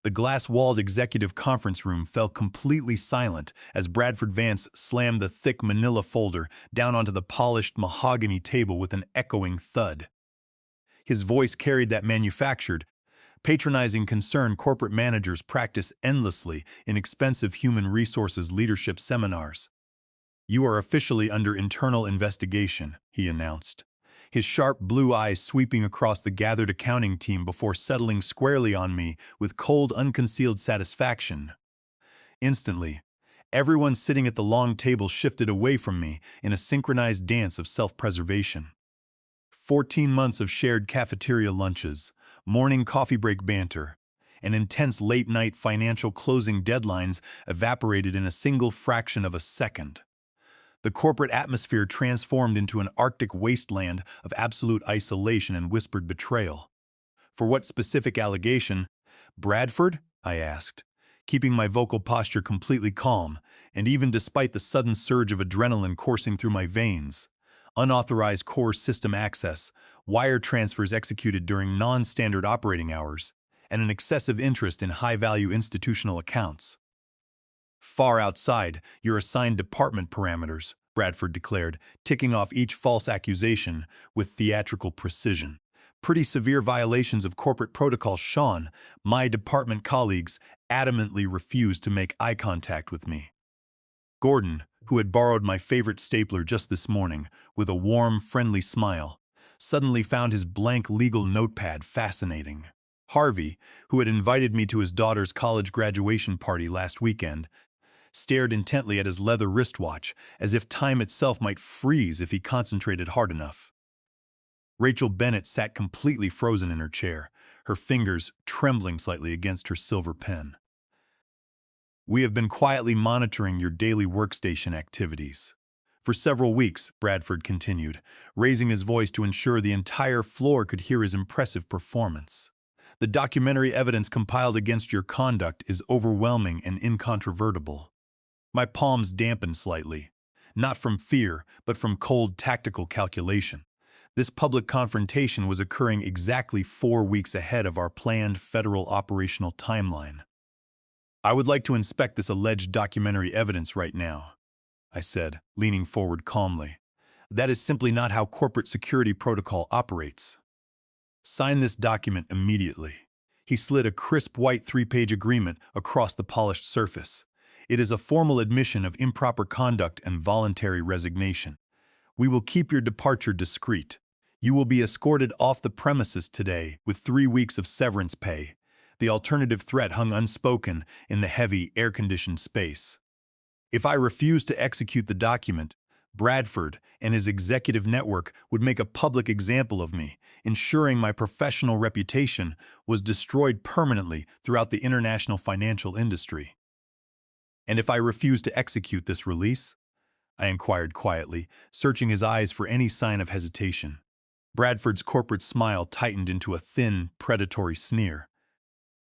The glass-walled executive conference room fell completely silent as Bradford Vance slammed the thick manila folder down onto the polished mahogany table with an echoing thud. His voice carried that manufactured, patronizing concern corporate managers practice endlessly in expensive human resources leadership seminars. "You are officially under internal investigation," he announced, his sharp blue eyes sweeping across the gathered accounting team before settling squarely on me with cold, unconcealed satisfaction. Instantly, everyone sitting at the long table shifted away from me in a synchronized dance of self-preservation. 14 months of shared cafeteria lunches, morning coffee break banter, and intense late-night financial closing deadlines evaporated in a single fraction of a second. The corporate atmosphere transformed into an Arctic wasteland of absolute isolation and whispered betrayal. "For what specific allegation, Bradford?" I asked, keeping my vocal posture completely calm, and even despite the sudden surge of adrenaline coursing through my veins. "Unauthorized core system access, wire transfers executed during non-standard operating hours, and an excessive interest in high-value institutional accounts." "Far outside your assigned department parameters," Bradford declared, ticking off each false accusation with theatrical precision. "Pretty severe violations of corporate protocol, Sean. My department colleagues adamantly refused to make eye contact with me." Gordon, who had borrowed my favorite stapler just this morning, with a warm, friendly smile, suddenly found his blank legal notepad fascinating. Harvey, who had invited me to his daughter's college graduation party last weekend, stared intently at his leather wristwatch as if time itself might freeze if he concentrated hard enough. Rachel Bennett sat completely frozen in her chair, her fingers trembling slightly against her silver pen. "We have been quietly monitoring your daily workstation activities for several weeks," Bradford continued, raising his voice to ensure the entire floor could hear his impressive performance. "The documentary evidence compiled against your conduct is overwhelming and incontrovertible." My palms dampened slightly, not from fear, but from cold tactical calculation. This public confrontation was occurring exactly 4 weeks ahead of our planned federal operational timeline. "I would like to inspect this alleged documentary evidence right now," I said, leaning forward calmly. "That is simply not how corporate security protocol operates." "Sign this document immediately." He slid a crisp white 3-page agreement across the polished surface. "It is a formal admission of improper conduct and voluntary resignation. We will keep your departure discreet. You will be escorted off the premises today with 3 weeks of severance pay." The alternative threat hung unspoken in the heavy, air-conditioned space. If I refused to execute the document, Bradford and his executive network would make a public example of me, ensuring my professional reputation was destroyed permanently throughout the international financial industry. "And if I refused to execute this release?" I inquired quietly, searching his eyes for any sign of hesitation. Bradford's corporate smile tightened into a thin, predatory sneer.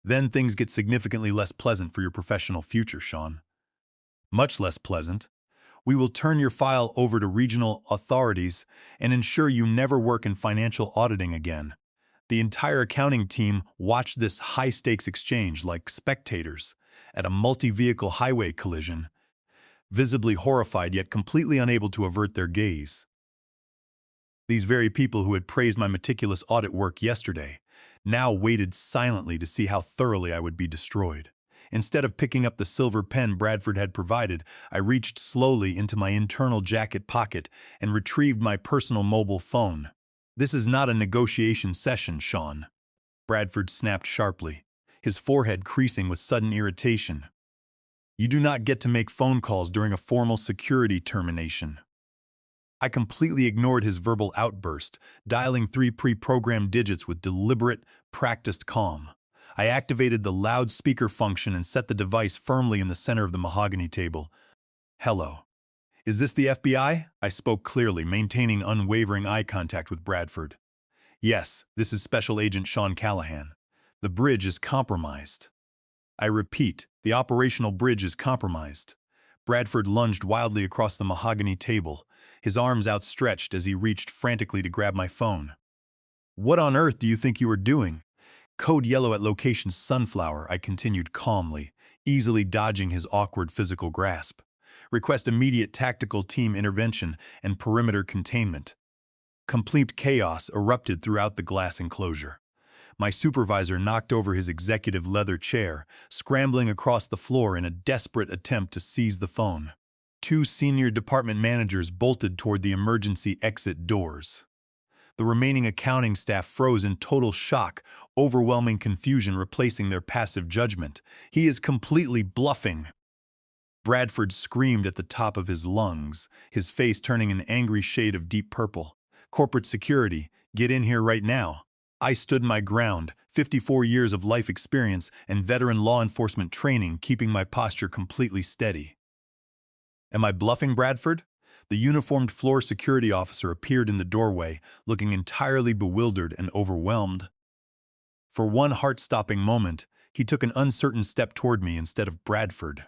"Then things get significantly less pleasant for your professional future, Sean. Much less pleasant. We will turn your file over to regional authorities and ensure you never work in financial auditing again." The entire accounting team watched this high-stakes exchange like spectators at a multi-vehicle highway collision, visibly horrified yet completely unable to avert their gaze. These very people who had praised my meticulous audit work yesterday now waited silently to see how thoroughly I would be destroyed. Instead of picking up the silver pen Bradford had provided, I reached slowly into my internal jacket pocket and retrieved my personal mobile phone. "This is not a negotiation session, Sean," Bradford snapped sharply, his forehead creasing with sudden irritation. "You do not get to make phone calls during a formal security termination." I completely ignored his verbal outburst, dialing 3 pre-programmed digits with deliberate, practiced calm. I activated the loudspeaker function and set the device firmly in the center of the mahogany table. "Hello. Is this the FBI?" I spoke clearly, maintaining unwavering eye contact with Bradford. "Yes, this is Special Agent Sean Callahan. The bridge is compromised." "I repeat, the operational bridge is compromised." Bradford lunged wildly across the mahogany table, his arms outstretched as he reached frantically to grab my phone. "What on earth do you think you are doing?" Code yellow at location sunflower, I continued calmly, easily dodging his awkward physical grasp. Request immediate tactical team intervention and perimeter containment. Complete chaos erupted throughout the glass enclosure. My supervisor knocked over his executive leather chair, scrambling across the floor in a desperate attempt to seize the phone. Two senior department managers bolted toward the emergency exit doors. The remaining accounting staff froze in total shock, overwhelming confusion replacing their passive judgment. He is completely bluffing. Bradford screamed at the top of his lungs, his face turning an angry shade of deep purple. Corporate security, get in here right now. I stood my ground, 54 years of life experience and veteran law enforcement training keeping my posture completely steady. Am I bluffing, Bradford? The uniformed floor security officer appeared in the doorway, looking entirely bewildered and overwhelmed. For one heart-stopping moment, he took an uncertain step toward me instead of Bradford.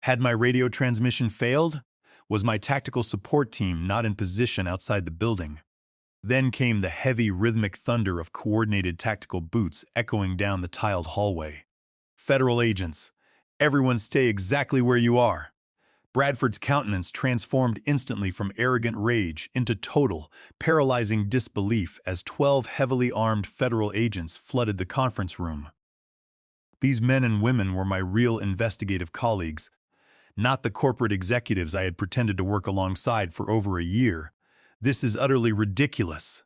Had my radio transmission failed? Was my tactical support team not in position outside the building? Then came the heavy, rhythmic thunder of coordinated tactical boots echoing down the tiled hallway. Federal agents, everyone stay exactly where you are. Bradford's countenance transformed instantly from arrogant rage into total, paralyzing disbelief as 12 heavily armed federal agents flooded the conference room. These men and women were my real investigative colleagues, not the corporate executives I had pretended to work alongside for over a year. This is utterly ridiculous,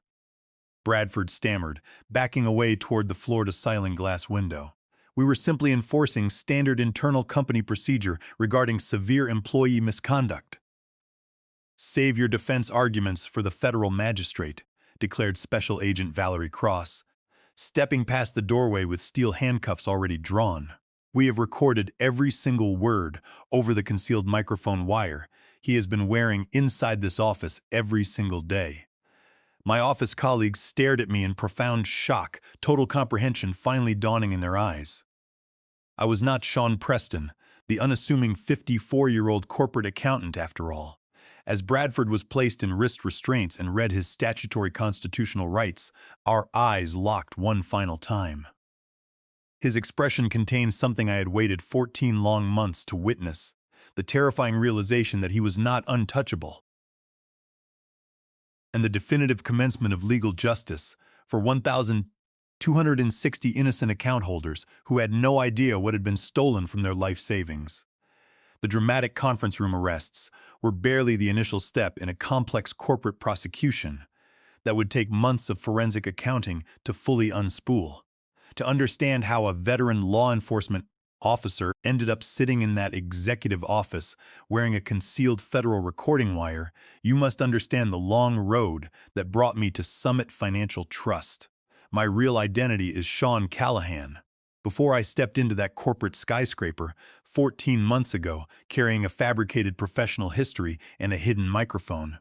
Bradford stammered, backing away toward the floor-to-ceiling glass window. We were simply enforcing standard internal company procedure regarding severe employee misconduct. Save your defense arguments for the federal magistrate, declared Special Agent Valerie Cross, stepping past the doorway with steel handcuffs already drawn. We have recorded every single word over the concealed microphone wire he has been wearing inside this office every single day. My office colleagues stared at me in profound shock, total comprehension finally dawning in their eyes. I was not Sean Preston, the unassuming 54-year-old corporate accountant after all. As Bradford was placed in wrist restraints and read his statutory constitutional rights, our eyes locked one final time. His expression contained something I had waited 14 long months to witness, the terrifying realization that he was not untouchable, and the definitive commencement of legal justice for 1,260 innocent account holders who had no idea what had been stolen from their life savings. The dramatic conference room arrests were barely the initial step in a complex corporate prosecution that would take months of forensic accounting to fully unspool. To understand how a veteran law enforcement officer ended up sitting in that executive office wearing a concealed federal recording wire, you must understand the long road that brought me to Summit Financial Trust. My real identity is Sean Callahan. Before I stepped into that corporate skyscraper 14 months ago, carrying a fabricated professional history and a hidden microphone,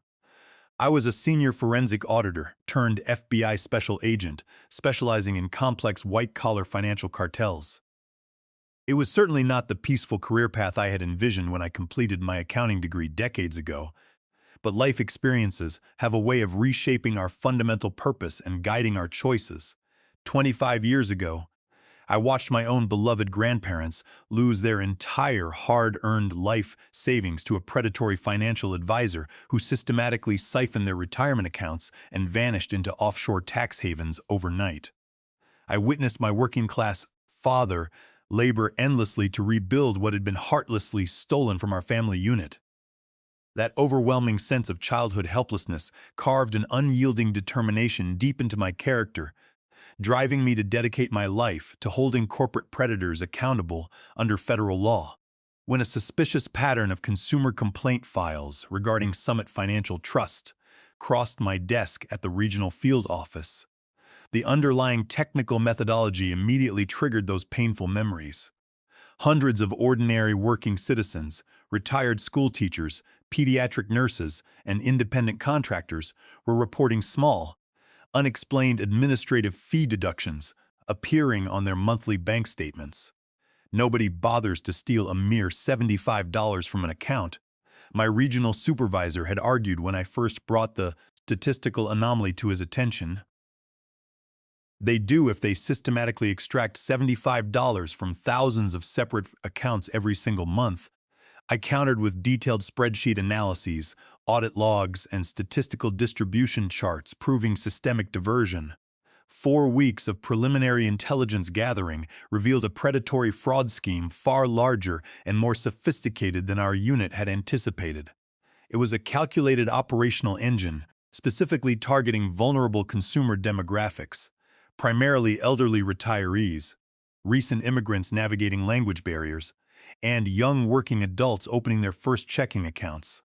I was a senior forensic auditor turned FBI special agent, specializing in complex white-collar financial cartels. It was certainly not the peaceful career path I had envisioned when I completed my accounting degree decades ago, but life experiences have a way of reshaping our fundamental purpose and guiding our choices. 25 years ago, I watched my own beloved grandparents lose their entire hard-earned life savings to a predatory financial advisor who systematically siphoned their retirement accounts and vanished into offshore tax havens overnight. I witnessed my working-class father labor endlessly to rebuild what had been heartlessly stolen from our family unit. That overwhelming sense of childhood helplessness carved an unyielding determination deep into my character, driving me to dedicate my life to holding corporate predators accountable under federal law. When a suspicious pattern of consumer complaint files regarding Summit Financial Trust crossed my desk at the regional field office, the underlying technical methodology immediately triggered those painful memories. Hundreds of ordinary working citizens, retired school teachers, pediatric nurses, and independent contractors were reporting small, unexplained administrative fee deductions appearing on their monthly bank statements. Nobody bothers to steal a mere $75 from an account, my regional supervisor had argued when I first brought the statistical anomaly to his attention. They do if they systematically extract $75 from thousands of separate accounts every single month. I countered with detailed spreadsheet analyses, audit logs, and statistical distribution charts proving systemic diversion. 4 weeks of preliminary intelligence gathering revealed a predatory fraud scheme far larger and more sophisticated than our unit had anticipated. It was a calculated operational engine, specifically targeting vulnerable consumer demographics, primarily elderly retirees, recent immigrants navigating language barriers, and young working adults opening their first checking accounts.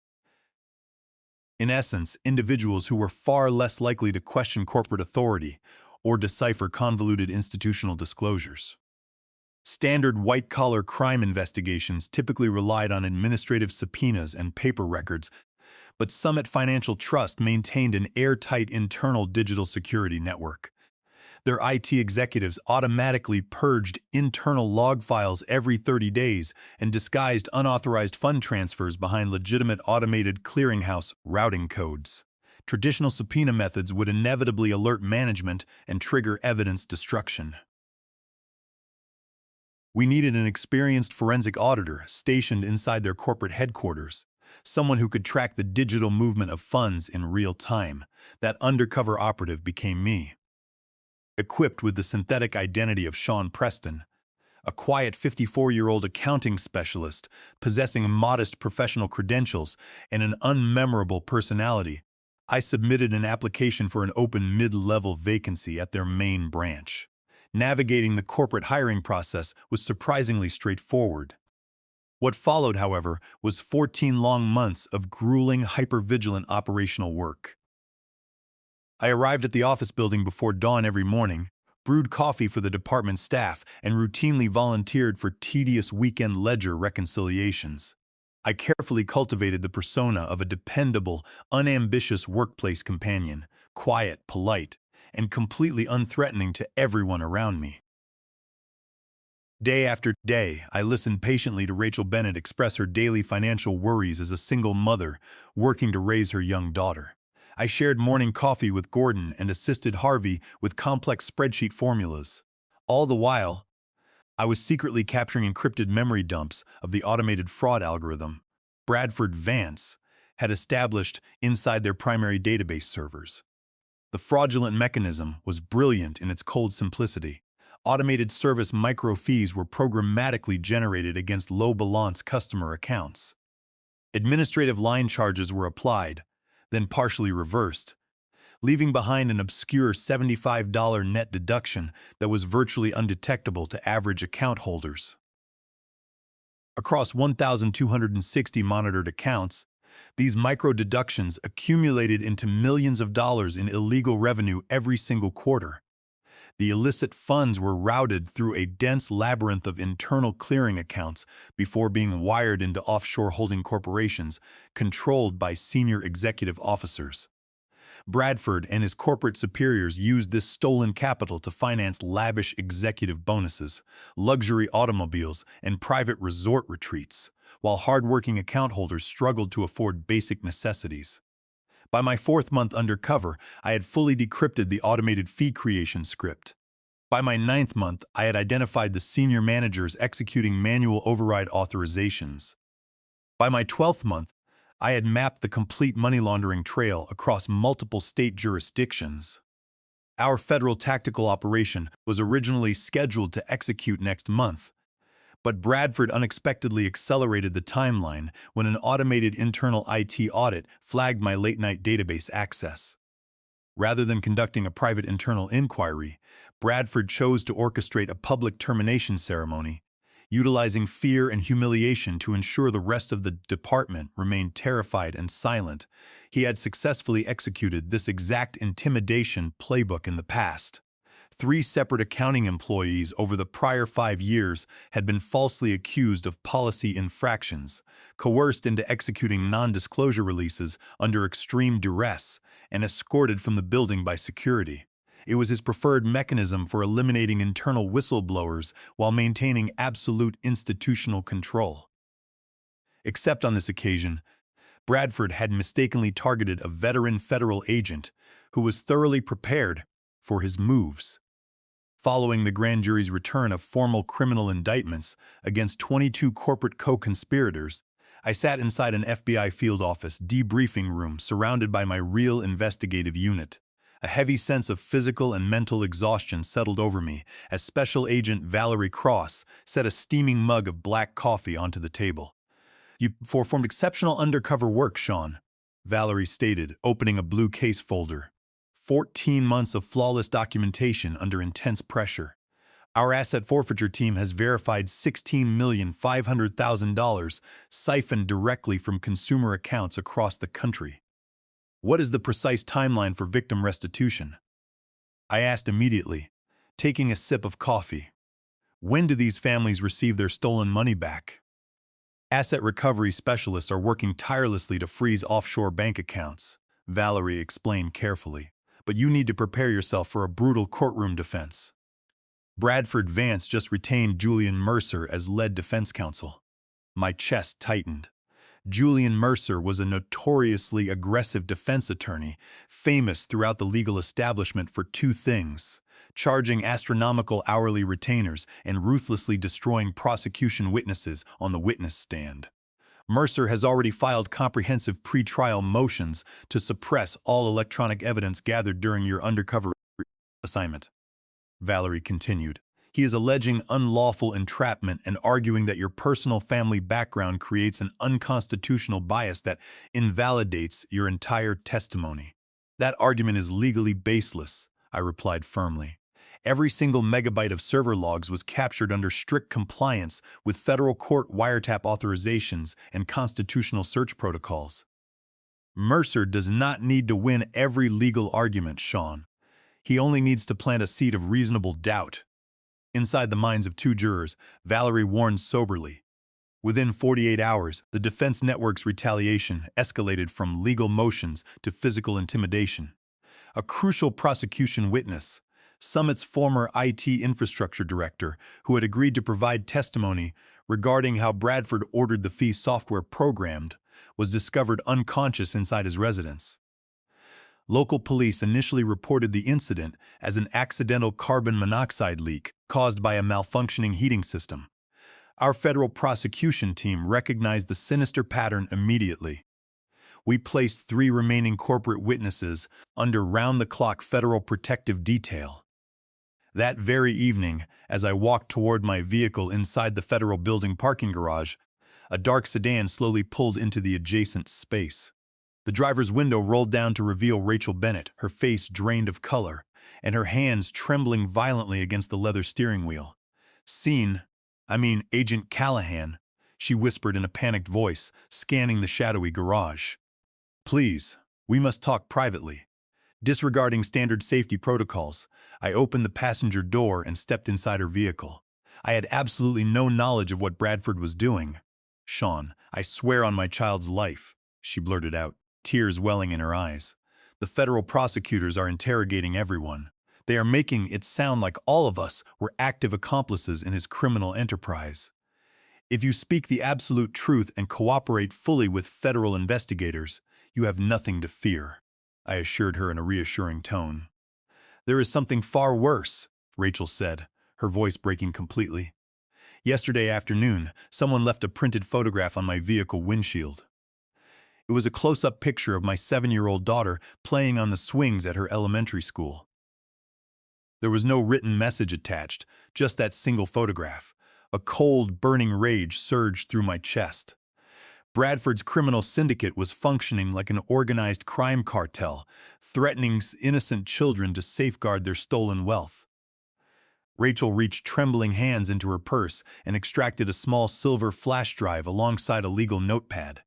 In essence, individuals who were far less likely to question corporate authority or decipher convoluted institutional disclosures. Standard white-collar crime investigations typically relied on administrative subpoenas and paper records, but Summit Financial Trust maintained an airtight internal digital security network. Their IT executives automatically purged internal log files every 30 days and disguised unauthorized fund transfers behind legitimate automated clearinghouse routing codes. Traditional subpoena methods would inevitably alert management and trigger evidence destruction. We needed an experienced forensic auditor stationed inside their corporate headquarters, someone who could track the digital movement of funds in real time. That undercover operative became me. Equipped with the synthetic identity of Sean Preston, a quiet 54-year-old accounting specialist possessing modest professional credentials and an unmemorable personality, I submitted an application for an open mid-level vacancy at their main branch. Navigating the corporate hiring process was surprisingly straightforward. What followed, however, was 14 long months of grueling, hyper-vigilant operational work. I arrived at the office building before dawn every morning, brewed coffee for the department staff, and routinely volunteered for tedious weekend ledger reconciliations. I carefully cultivated the persona of a dependable, unambitious workplace companion, quiet, polite, and completely unthreatening to everyone around me. Day after day, I listened patiently to Rachel Bennett express her daily financial worries as a single mother working to raise her young daughter. I shared morning coffee with Gordon and assisted Harvey with complex spreadsheet formulas. All the while, I was secretly capturing encrypted memory dumps of the automated fraud algorithm Bradford Vance had established inside their primary database servers. The fraudulent mechanism was brilliant in its cold simplicity. Automated service micro-fees were programmatically generated against low-balance customer accounts. Administrative line charges were applied, then partially reversed, leaving behind an obscure $75 net deduction that was virtually undetectable to average account holders. Across 1,260 monitored accounts, these micro-deductions accumulated into millions of dollars in illegal revenue every single quarter. The illicit funds were routed through a dense labyrinth of internal clearing accounts before being wired into offshore holding corporations controlled by senior executive officers. Bradford and his corporate superiors used this stolen capital to finance lavish executive bonuses, luxury automobiles, and private resort retreats, while hard-working account holders struggled to afford basic necessities. By my 4th month undercover, I had fully decrypted the automated fee creation script. By my 9th month, I had identified the senior managers executing manual override authorizations. By my 12th month, I had mapped the complete money laundering trail across multiple state jurisdictions. Our federal tactical operation was originally scheduled to execute next month, but Bradford unexpectedly accelerated the timeline when an automated internal IT audit flagged my late-night database access. Rather than conducting a private internal inquiry, Bradford chose to orchestrate a public termination ceremony, utilizing fear and humiliation to ensure the rest of the department remained terrified and silent. He had successfully executed this exact intimidation playbook in the past. 3 separate accounting employees over the prior 5 years had been falsely accused of policy infractions, coerced into executing non-disclosure releases under extreme duress, and escorted from the building by security. It was his preferred mechanism for eliminating internal whistleblowers while maintaining absolute institutional control. Except on this occasion, Bradford had mistakenly targeted a veteran federal agent who was thoroughly prepared for his moves. Following the grand jury's return of formal criminal indictments against 22 corporate co-conspirators, I sat inside an FBI field office debriefing room surrounded by my real investigative unit. A heavy sense of physical and mental exhaustion settled over me as Special Agent Valerie Cross set a steaming mug of black coffee onto the table. "You performed exceptional undercover work, Sean," Valerie stated, opening a blue case folder. 14 months of flawless documentation under intense pressure. Our asset forfeiture team has verified $16,500,000 siphoned directly from consumer accounts across the country. What is the precise timeline for victim restitution? I asked immediately, taking a sip of coffee. When do these families receive their stolen money back? Asset recovery specialists are working tirelessly to freeze offshore bank accounts, Valerie explained carefully. But you need to prepare yourself for a brutal courtroom defense. Bradford Vance just retained Julian Mercer as lead defense counsel. My chest tightened. Julian Mercer was a notoriously aggressive defense attorney, famous throughout the legal establishment for two things: charging astronomical hourly retainers and ruthlessly destroying prosecution witnesses on the witness stand. Mercer has already filed comprehensive pretrial motions to suppress all electronic evidence gathered during your undercover assignment. Valerie continued. He is alleging unlawful entrapment and arguing that your personal family background creates an unconstitutional bias that invalidates your entire testimony. That argument is legally baseless, I replied firmly. Every single megabyte of server logs was captured under strict compliance with federal court wiretap authorizations and constitutional search protocols. Mercer does not need to win every legal argument, Sean. He only needs to plant a seed of reasonable doubt. Inside the minds of two jurors, Valerie warned soberly. Within 48 hours, the defense network's retaliation escalated from legal motions to physical intimidation. A crucial prosecution witness, Summit's former IT infrastructure director, who had agreed to provide testimony regarding how Bradford ordered the fee software programmed, was discovered unconscious inside his residence. Local police initially reported the incident as an accidental carbon monoxide leak caused by a malfunctioning heating system. Our federal prosecution team recognized the sinister pattern immediately. We placed 3 remaining corporate witnesses under round-the-clock federal protective detail. That very evening, as I walked toward my vehicle inside the federal building parking garage, a dark sedan slowly pulled into the adjacent space. The driver's window rolled down to reveal Rachel Bennett, her face drained of color, and her hands trembling violently against the leather steering wheel. Agent Callahan, she whispered in a panicked voice, scanning the shadowy garage. "Please, we must talk privately." Disregarding standard safety protocols, I opened the passenger door and stepped inside her vehicle. I had absolutely no knowledge of what Bradford was doing. "Sean, I swear on my child's life," she blurted out, tears welling in her eyes. "The federal prosecutors are interrogating everyone. They are making it sound like all of us were active accomplices in his criminal enterprise. If you speak the absolute truth and cooperate fully with federal investigators, you have nothing to fear," I assured her in a reassuring tone. "There is something far worse," Rachel said, her voice breaking completely. "Yesterday afternoon, someone left a printed photograph on my vehicle windshield. It was a close-up picture of my 7-year-old daughter playing on the swings at her elementary school. There was no written message attached, just that single photograph. A cold, burning rage surged through my chest. Bradford's criminal syndicate was functioning like an organized crime cartel, threatening innocent children to safeguard their stolen wealth. Rachel reached trembling hands into her purse and extracted a small silver flash drive alongside a legal notepad.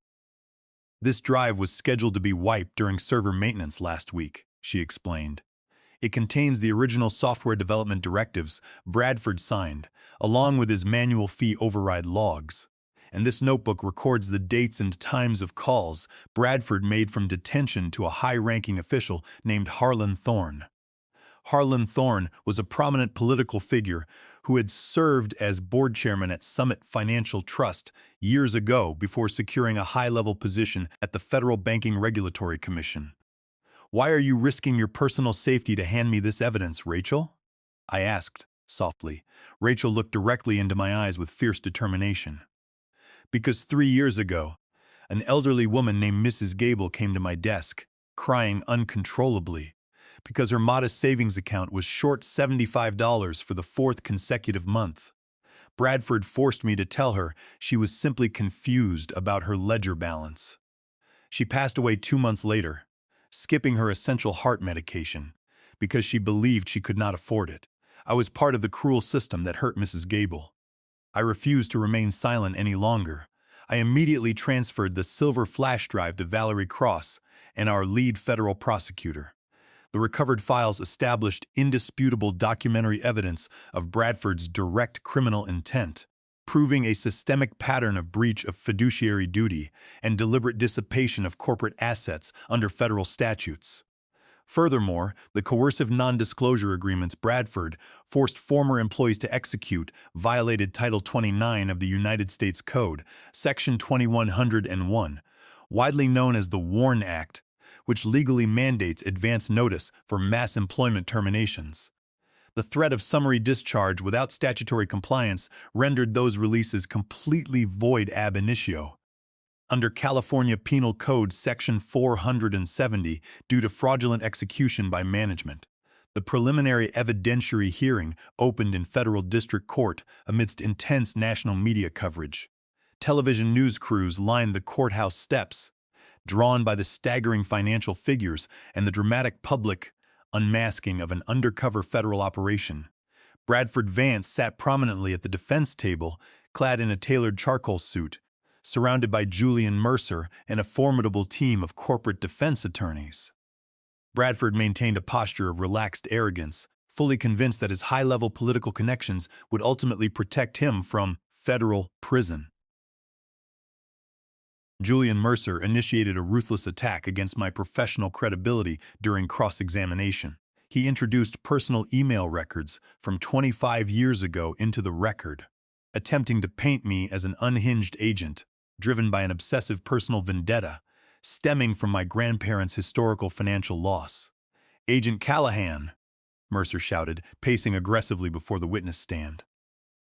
"This drive was scheduled to be wiped during server maintenance last week," she explained. "It contains the original software development directives Bradford signed, along with his manual fee override logs. And this notebook records the dates and times of calls Bradford made from detention to a high-ranking official named Harlan Thorne. Harlan Thorne was a prominent political figure who had served as board chairman at Summit Financial Trust years ago before securing a high-level position at the Federal Banking Regulatory Commission. Why are you risking your personal safety to hand me this evidence, Rachel?" I asked, Softly, Rachel looked directly into my eyes with fierce determination. Because 3 years ago, an elderly woman named Mrs. Gable came to my desk, crying uncontrollably, because her modest savings account was short $75 for the fourth consecutive month. Bradford forced me to tell her she was simply confused about her ledger balance. She passed away 2 months later, skipping her essential heart medication, because she believed she could not afford it. I was part of the cruel system that hurt Mrs. Gable. I refused to remain silent any longer. I immediately transferred the silver flash drive to Valerie Cross and our lead federal prosecutor. The recovered files established indisputable documentary evidence of Bradford's direct criminal intent, proving a systemic pattern of breach of fiduciary duty and deliberate dissipation of corporate assets under federal statutes. Furthermore, the coercive non-disclosure agreements Bradford forced former employees to execute violated Title 29 of the United States Code, Section 2101, widely known as the WARN Act, which legally mandates advance notice for mass employment terminations. The threat of summary discharge without statutory compliance rendered those releases completely void ab initio. Under California Penal Code Section 470 due to fraudulent execution by management. The preliminary evidentiary hearing opened in federal district court amidst intense national media coverage. Television news crews lined the courthouse steps, drawn by the staggering financial figures and the dramatic public unmasking of an undercover federal operation. Bradford Vance sat prominently at the defense table, clad in a tailored charcoal suit, surrounded by Julian Mercer and a formidable team of corporate defense attorneys. Bradford maintained a posture of relaxed arrogance, fully convinced that his high-level political connections would ultimately protect him from federal prison. Julian Mercer initiated a ruthless attack against my professional credibility during cross-examination. He introduced personal email records from 25 years ago into the record, attempting to paint me as an unhinged agent, driven by an obsessive personal vendetta stemming from my grandparents' historical financial loss. "Agent Callahan," Mercer shouted, pacing aggressively before the witness stand.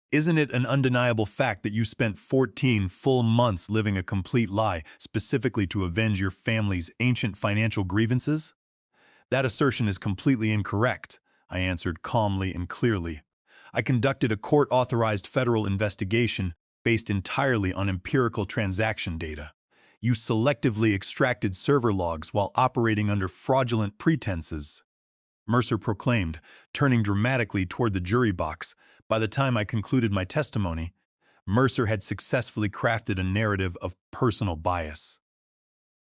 "Isn't it an undeniable fact that you spent 14 full months living a complete lie specifically to avenge your family's ancient financial grievances?" "That assertion is completely incorrect," I answered calmly and clearly. "I conducted a court-authorized federal investigation based entirely on empirical transaction data. You selectively extracted server logs while operating under fraudulent pretenses," Mercer proclaimed, turning dramatically toward the jury box. By the time I concluded my testimony, Mercer had successfully crafted a narrative of personal bias.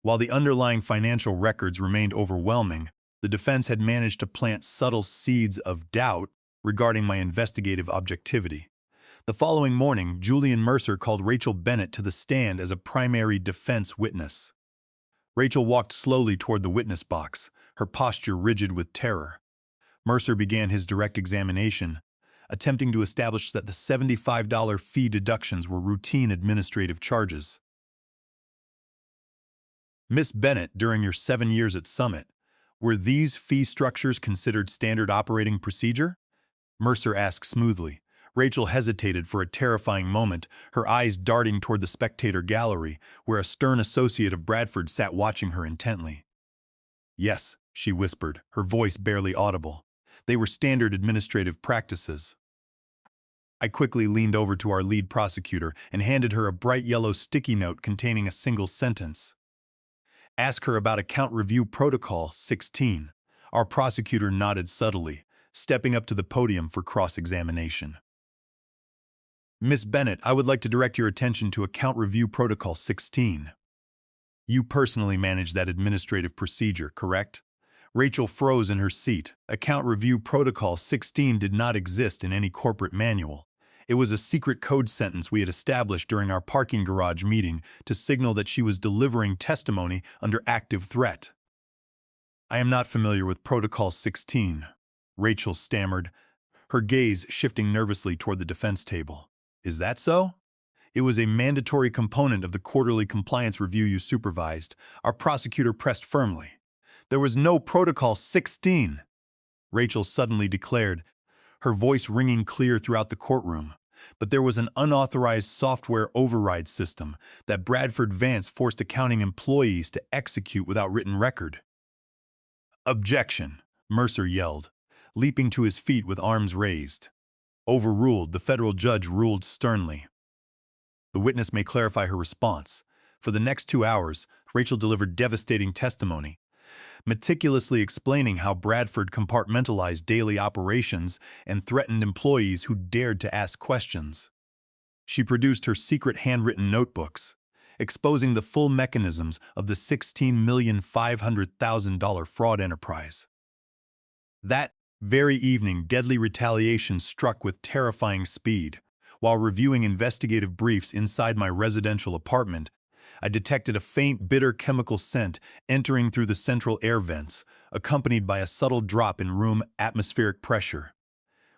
While the underlying financial records remained overwhelming, the defense had managed to plant subtle seeds of doubt regarding my investigative objectivity. The following morning, Julian Mercer called Rachel Bennett to the stand as a primary defense witness. Rachel walked slowly toward the witness box, her posture rigid with terror. Mercer began his direct examination, attempting to establish that the $75 fee deductions were routine administrative charges. "Miss Bennett, during your 7 years at Summit, were these fee structures considered standard operating procedure?" Mercer asked smoothly. Rachel hesitated for a terrifying moment, her eyes darting toward the spectator gallery, where a stern associate of Bradford sat watching her intently. "Yes," she whispered, her voice barely audible. "They were standard administrative practices." I quickly leaned over to our lead prosecutor and handed her a bright yellow sticky note containing a single sentence. "Ask her about Account Review Protocol 16. Our prosecutor nodded subtly, stepping up to the podium for cross-examination. "Miss Bennett, I would like to direct your attention to Account Review Protocol 16. You personally manage that administrative procedure, correct?" Rachel froze in her seat. Account Review Protocol 16 did not exist in any corporate manual. It was a secret code sentence we had established during our parking garage meeting to signal that she was delivering testimony under active threat. "I am not familiar with Protocol 16, Rachel stammered, her gaze shifting nervously toward the defense table. "Is that so?" "It was a mandatory component of the quarterly compliance review you supervised," our prosecutor pressed firmly. "There was no Protocol 16, Rachel suddenly declared, her voice ringing clear throughout the courtroom. But there was an unauthorized software override system that Bradford Vance forced accounting employees to execute without written record. "Objection," Mercer yelled, leaping to his feet with arms raised. Overruled, the federal judge ruled sternly. The witness may clarify her response. For the next 2 hours, Rachel delivered devastating testimony, meticulously explaining how Bradford compartmentalized daily operations and threatened employees who dared to ask questions. She produced her secret handwritten notebooks, exposing the full mechanisms of the $16,500,000 fraud enterprise. That very evening, deadly retaliation struck with terrifying speed. While reviewing investigative briefs inside my residential apartment, I detected a faint, bitter chemical scent entering through the central air vents, accompanied by a subtle drop in room atmospheric pressure.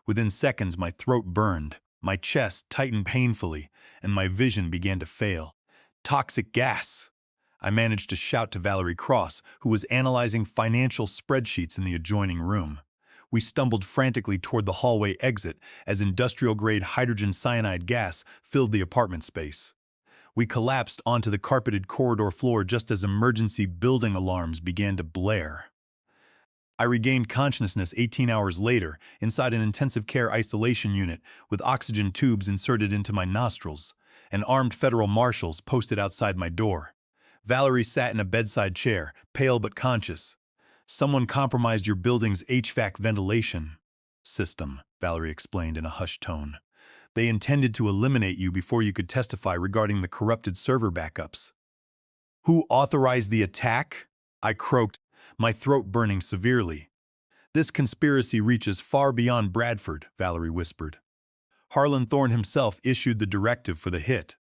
Within seconds, my throat burned, my chest tightened painfully, and my vision began to fail. "Toxic gas!" I managed to shout to Valerie Cross, who was analyzing financial spreadsheets in the adjoining room. We stumbled frantically toward the hallway exit as industrial-grade hydrogen cyanide gas filled the apartment space. We collapsed onto the carpeted corridor floor just as emergency building alarms began to blare. I regained consciousness 18 hours later inside an intensive care isolation unit with oxygen tubes inserted into my nostrils and armed federal marshals posted outside my door. Valerie sat in a bedside chair, pale but conscious. "Someone compromised your building's HVAC ventilation system," Valerie explained in a hushed tone. "They intended to eliminate you before you could testify regarding the corrupted server backups." "Who authorized the attack?" I croaked, my throat burning severely. "This conspiracy reaches far beyond Bradford," Valerie whispered. "Harlan Thorne himself issued the directive for the hit.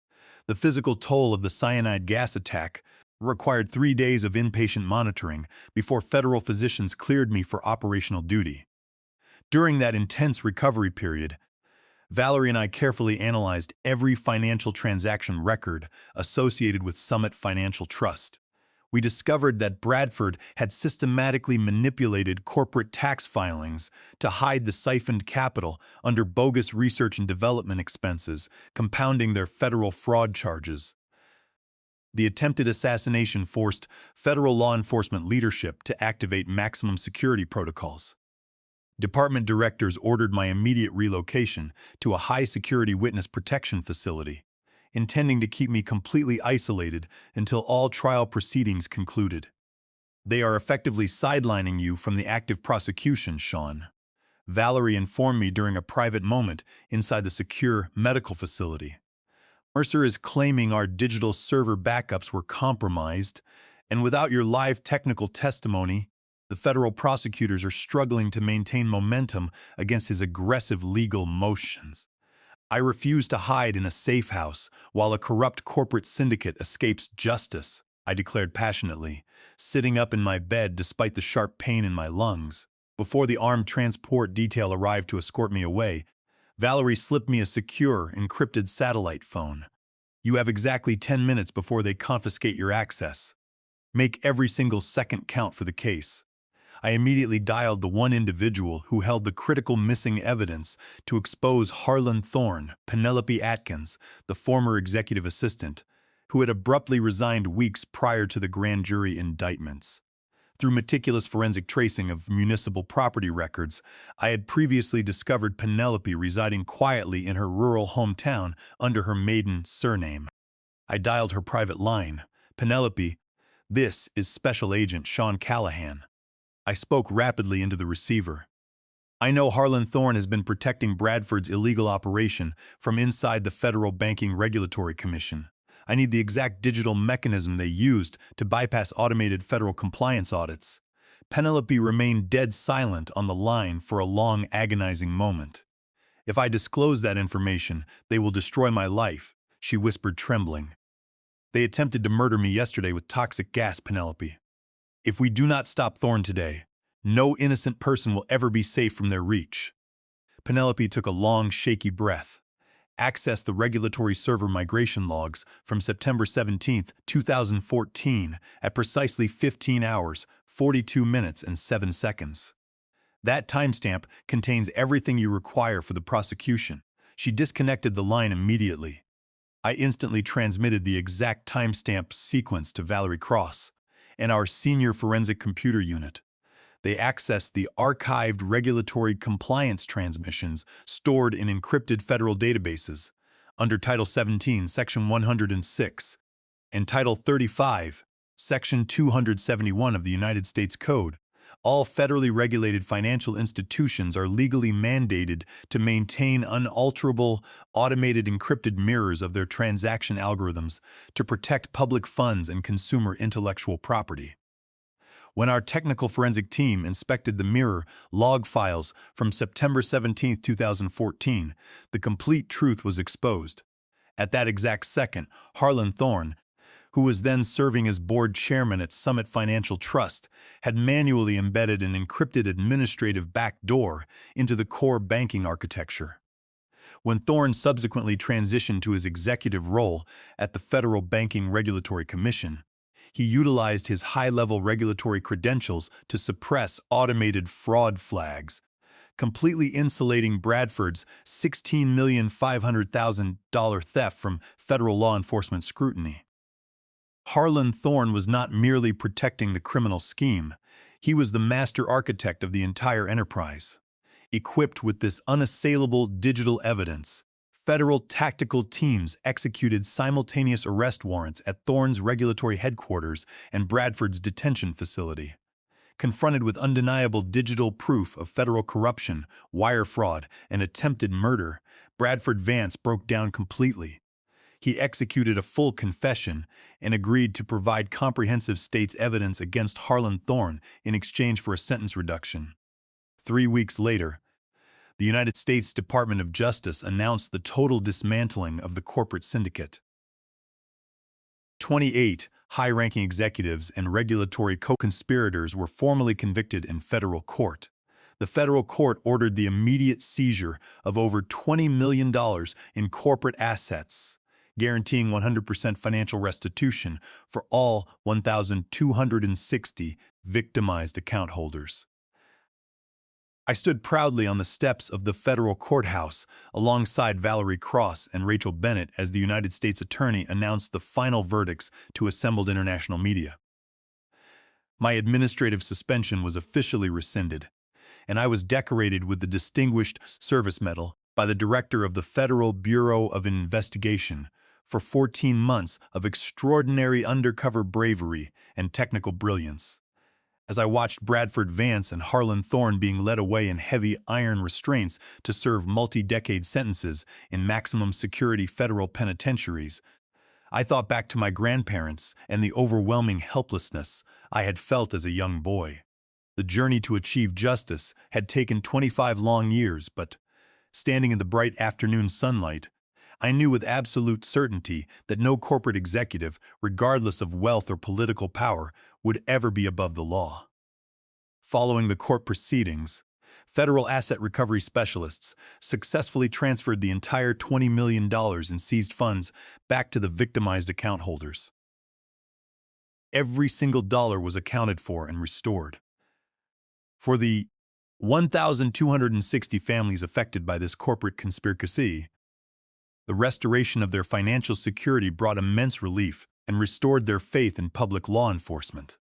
The physical toll of the cyanide gas attack required 3 days of inpatient monitoring before federal physicians cleared me for operational duty. During that intense recovery period, Valerie and I carefully analyzed every financial transaction record associated with Summit Financial Trust. We discovered that Bradford had systematically manipulated corporate tax filings to hide the siphoned capital under bogus research and development expenses, compounding their federal fraud charges. The attempted assassination forced federal law enforcement leadership to activate maximum security protocols. Department directors ordered my immediate relocation to a high-security witness protection facility, intending to keep me completely isolated until all trial proceedings concluded. "They are effectively sidelining you from the active prosecution, Sean," Valerie informed me during a private moment inside the secure medical facility. "Mercer is claiming our digital server backups were compromised, and without your live technical testimony, the federal prosecutors are struggling to maintain momentum against his aggressive legal motions. I refuse to hide in a safe house while a corrupt corporate syndicate escapes justice," I declared passionately, sitting up in my bed despite the sharp pain in my lungs. Before the armed transport detail arrived to escort me away, Valerie slipped me a secure, encrypted satellite phone. "You have exactly 10 minutes before they confiscate your access. Make every single second count for the case." I immediately dialed the one individual who held the critical missing evidence to expose Harlan Thorne, Penelope Atkins, the former executive assistant, who had abruptly resigned weeks prior to the grand jury indictments. Through meticulous forensic tracing of municipal property records, I had previously discovered Penelope residing quietly in her rural hometown under her maiden surname. I dialed her private line. "Penelope, this is Special Agent Sean Callahan." I spoke rapidly into the receiver. "I know Harlan Thorne has been protecting Bradford's illegal operation from inside the Federal Banking Regulatory Commission. I need the exact digital mechanism they used to bypass automated federal compliance audits." Penelope remained dead silent on the line for a long, agonizing moment. "If I disclose that information, they will destroy my life," she whispered, trembling. "They attempted to murder me yesterday with toxic gas, Penelope. If we do not stop Thorne today, no innocent person will ever be safe from their reach." Penelope took a long, shaky breath. "Access the regulatory server migration logs from September 17, 2014 at precisely 15 hours, 42 minutes and 7 seconds. That timestamp contains everything you require for the prosecution. She disconnected the line immediately. I instantly transmitted the exact timestamp sequence to Valerie Cross and our senior forensic computer unit. They accessed the archived regulatory compliance transmissions stored in encrypted federal databases under Title 17, Section 106, and Title 35, Section 271 of the United States Code. All federally regulated financial institutions are legally mandated to maintain unalterable, automated encrypted mirrors of their transaction algorithms to protect public funds and consumer intellectual property. When our technical forensic team inspected the mirror log files from September 17, 2014, the complete truth was exposed. At that exact second, Harlan Thorne, who was then serving as board chairman at Summit Financial Trust, had manually embedded an encrypted administrative backdoor into the core banking architecture. When Thorne subsequently transitioned to his executive role at the Federal Banking Regulatory Commission, he utilized his high-level regulatory credentials to suppress automated fraud flags, completely insulating Bradford's $16,500,000 theft from federal law enforcement scrutiny. Harlan Thorne was not merely protecting the criminal scheme, he was the master architect of the entire enterprise. Equipped with this unassailable digital evidence, federal tactical teams executed simultaneous arrest warrants at Thorne's regulatory headquarters and Bradford's detention facility. Confronted with undeniable digital proof of federal corruption, wire fraud, and attempted murder, Bradford Vance broke down completely. He executed a full confession and agreed to provide comprehensive state's evidence against Harlan Thorne in exchange for a sentence reduction. 3 weeks later, the United States Department of Justice announced the total dismantling of the corporate syndicate. 28 high-ranking executives and regulatory co-conspirators were formally convicted in federal court. The federal court ordered the immediate seizure of over $20 million in corporate assets, guaranteeing 100% financial restitution for all 1,260 victimized account holders. I stood proudly on the steps of the federal courthouse alongside Valerie Cross and Rachel Bennett as the United States Attorney announced the final verdicts to assembled international media. My administrative suspension was officially rescinded, and I was decorated with the Distinguished Service Medal by the Director of the Federal Bureau of Investigation for 14 months of extraordinary undercover bravery and technical brilliance. As I watched Bradford Vance and Harlan Thorne being led away in heavy iron restraints to serve multi-decade sentences in maximum security federal penitentiaries, I thought back to my grandparents and the overwhelming helplessness I had felt as a young boy. The journey to achieve justice had taken 25 long years, but, standing in the bright afternoon sunlight, I knew with absolute certainty that no corporate executive, regardless of wealth or political power, would ever be above the law. Following the court proceedings, federal asset recovery specialists successfully transferred the entire $20 million in seized funds back to the victimized account holders. Every single dollar was accounted for and restored. For the 1,260 families affected by this corporate conspiracy, the restoration of their financial security brought immense relief and restored their faith in public law enforcement.